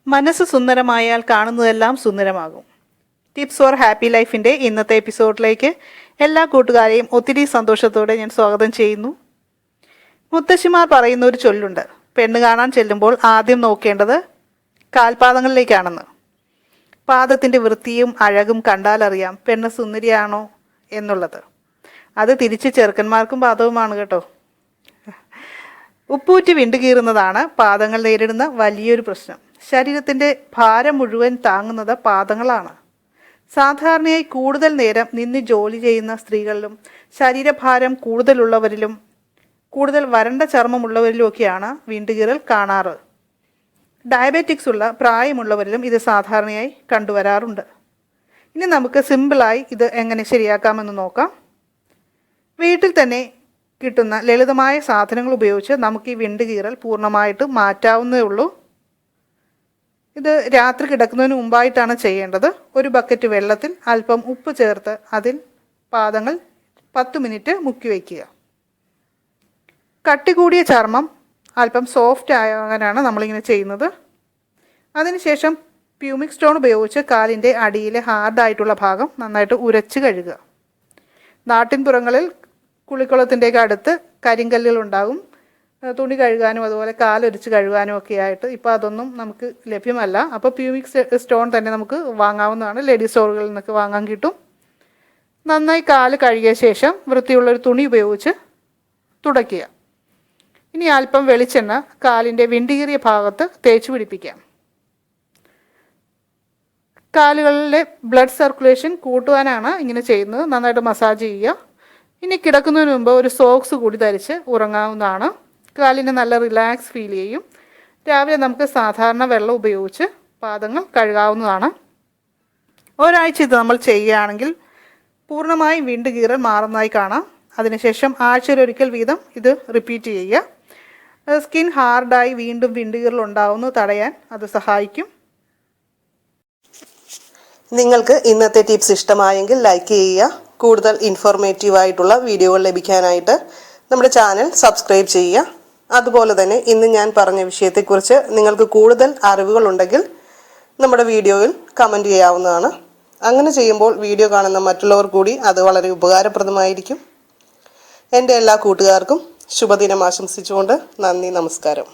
മനസ്സ് സുന്ദരമായാൽ കാണുന്നതെല്ലാം സുന്ദരമാകും. Tips four happy ലൈഫിൻ്റെ ഇന്നത്തെ എപ്പിസോഡിലേക്ക് എല്ലാ കൂട്ടുകാരെയും ഒത്തിരി സന്തോഷത്തോടെ ഞാൻ സ്വാഗതം ചെയ്യുന്നു. മുത്തശ്ശിമാർ പറയുന്ന ഒരു ചൊല്ലുണ്ട്, പെണ്ണ് കാണാൻ ചെല്ലുമ്പോൾ ആദ്യം നോക്കേണ്ടത് കാൽപാദങ്ങളിലേക്കാണെന്ന്. പാദത്തിൻ്റെ വൃത്തിയും അഴകും കണ്ടാലറിയാം പെണ്ണ് സുന്ദരിയാണോ എന്നുള്ളത്. അത് തിരിച്ച് ചെറുക്കന്മാർക്കും ബാധകമാണ് കേട്ടോ. ഉപ്പൂറ്റി വിണ്ടുകീറുന്നതാണ് പാദങ്ങൾ നേരിടുന്ന വലിയൊരു പ്രശ്നം. ശരീരത്തിൻ്റെ ഭാരം മുഴുവൻ താങ്ങുന്നത് പാദങ്ങളാണ്. സാധാരണയായി കൂടുതൽ നേരം നിന്ന് ജോലി ചെയ്യുന്ന സ്ത്രീകളിലും ശരീരഭാരം കൂടുതലുള്ളവരിലും കൂടുതൽ വരണ്ട ചർമ്മമുള്ളവരിലുമൊക്കെയാണ് വിണ്ടുകീറൽ കാണാറ്. ഡയബറ്റിക്സ് ഉള്ള പ്രായമുള്ളവരിലും ഇത് സാധാരണയായി കണ്ടുവരാറുണ്ട്. ഇനി നമുക്ക് സിമ്പിളായി ഇത് എങ്ങനെ ശരിയാക്കാമെന്ന് നോക്കാം. വീട്ടിൽ തന്നെ കിട്ടുന്ന ലളിതമായ സാധനങ്ങൾ ഉപയോഗിച്ച് നമുക്ക് ഈ വിണ്ടുകീറൽ പൂർണ്ണമായിട്ട് മാറ്റാവുന്നതേ ഉള്ളൂ. ഇത് രാത്രി കിടക്കുന്നതിന് മുമ്പായിട്ടാണ് ചെയ്യേണ്ടത്. ഒരു ബക്കറ്റ് വെള്ളത്തിൽ അല്പം ഉപ്പ് ചേർത്ത് അതിൽ പാദങ്ങൾ 10 മിനിറ്റ് മുക്കി വയ്ക്കുക. കട്ടി കൂടിയ ചർമ്മം അല്പം സോഫ്റ്റ് ആകാനാണ് നമ്മളിങ്ങനെ ചെയ്യുന്നത്. അതിനുശേഷം പ്യൂമിക് സ്റ്റോൺ ഉപയോഗിച്ച് കാലിൻ്റെ അടിയിലെ ഹാർഡായിട്ടുള്ള ഭാഗം നന്നായിട്ട് ഉരച്ച് കഴുകുക. നാട്ടിൻപുറങ്ങളിൽ കുളിക്കുളത്തിൻ്റെയൊക്കെ അടുത്ത് കരിങ്കല്ലുകളുണ്ടാകും. തുണി കഴുകാനും അതുപോലെ കാലൊരിച്ച് കഴുകാനും ഒക്കെ ആയിട്ട്. ഇപ്പോൾ അതൊന്നും നമുക്ക് ലഭ്യമല്ല. അപ്പോൾ പ്യൂമിക് സ്റ്റോൺ തന്നെ നമുക്ക് വാങ്ങാവുന്നതാണ്. ലേഡീസ് സ്റ്റോറുകളിൽ നിന്നൊക്കെ വാങ്ങാൻ കിട്ടും. നന്നായി കാല് കഴുകിയ ശേഷം വൃത്തിയുള്ളൊരു തുണി ഉപയോഗിച്ച് തുടയ്ക്കുക. ഇനി അല്പം വെളിച്ചെണ്ണ കാലിൻ്റെ വിണ്ടുകീറിയ ഭാഗത്ത് തേച്ച് പിടിപ്പിക്കാം. കാലുകളിലെ ബ്ലഡ് സർക്കുലേഷൻ കൂട്ടുവാനാണ് ഇങ്ങനെ ചെയ്യുന്നത്. നന്നായിട്ട് മസാജ് ചെയ്യുക. ഇനി കിടക്കുന്നതിന് മുമ്പ് ഒരു സോക്സ് കൂടി ധരിച്ച് ഉറങ്ങാവുന്നതാണ്. കാലിന് നല്ല റിലാക്സ് ഫീൽ ചെയ്യും. രാവിലെ നമുക്ക് സാധാരണ വെള്ളം ഉപയോഗിച്ച് പാദങ്ങൾ കഴുകാവുന്നതാണ്. ഒരാഴ്ച ഇത് നമ്മൾ ചെയ്യുകയാണെങ്കിൽ പൂർണ്ണമായും വിണ്ടുകീറൽ മാറുന്നതായി കാണാം. അതിനുശേഷം ആഴ്ചയിലൊരിക്കൽ വീതം ഇത് റിപ്പീറ്റ് ചെയ്യുക. സ്കിൻ ഹാർഡായി വീണ്ടും വിണ്ടുകീറൽ ഉണ്ടാവുന്നത് തടയാൻ അത് സഹായിക്കും. നിങ്ങൾക്ക് ഇന്നത്തെ ടിപ്സ് ഇഷ്ടമായെങ്കിൽ ലൈക്ക് ചെയ്യുക. കൂടുതൽ ഇൻഫോർമേറ്റീവ് ആയിട്ടുള്ള വീഡിയോകൾ ലഭിക്കാനായിട്ട് നമ്മുടെ ചാനൽ സബ്സ്ക്രൈബ് ചെയ്യുക. അതുപോലെ തന്നെ ഇന്ന് ഞാൻ പറഞ്ഞ വിഷയത്തെക്കുറിച്ച് നിങ്ങൾക്ക് കൂടുതൽ അറിവുകളുണ്ടെങ്കിൽ നമ്മുടെ വീഡിയോയിൽ കമൻറ്റ് ചെയ്യാവുന്നതാണ്. അങ്ങനെ ചെയ്യുമ്പോൾ വീഡിയോ കാണുന്ന മറ്റുള്ളവർ കൂടി അത് വളരെ ഉപകാരപ്രദമായിരിക്കും. എൻ്റെ എല്ലാ കൂട്ടുകാർക്കും ശുഭദിനം ആശംസിച്ചുകൊണ്ട് നന്ദി, നമസ്കാരം.